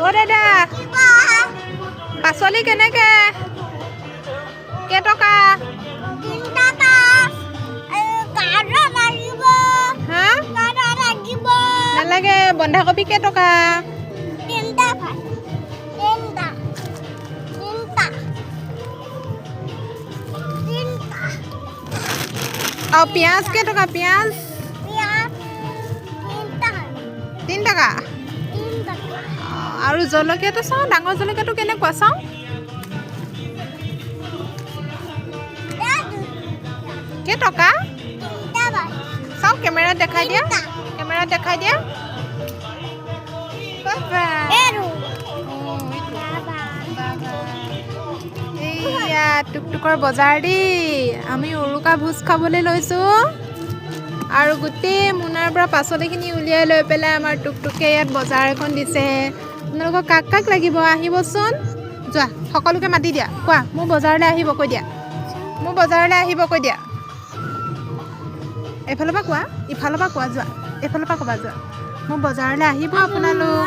অ' দাদা পাচলি কেনেকে কেইটকা হা নালাগে বন্ধাকবি কেইটকা আৰু পিঁয়াজ কেইটকা পিঁয়াজ 3 টকা আৰু জলকীয়াটো চাওঁ ডাঙৰ জলকীয়াটো কেনেকুৱা চাওঁ কেইটকা চাওঁ কেমেৰাত দেখাই দিয়া এইয়া টুকটুকৰ বজাৰ দেই আমি উৰুকা ভোজ খাবলৈ লৈছোঁ আৰু গোটেই মোনাৰ পৰা পাচলিখিনি উলিয়াই লৈ পেলাই আমাৰ টুকটুকে ইয়াত বজাৰ এখন দিছে আপোনালোকক কাক কাক লাগিব আহিবচোন যোৱা সকলোকে মাতি দিয়া কোৱা মোৰ বজাৰলৈ আহিব কৈ দিয়া এইফালৰ পৰা কোৱা ইফালৰ পৰা কোৱা যোৱা এইফালৰ পৰা ক'বা যোৱা মোৰ বজাৰলৈ আহিব আপোনালোক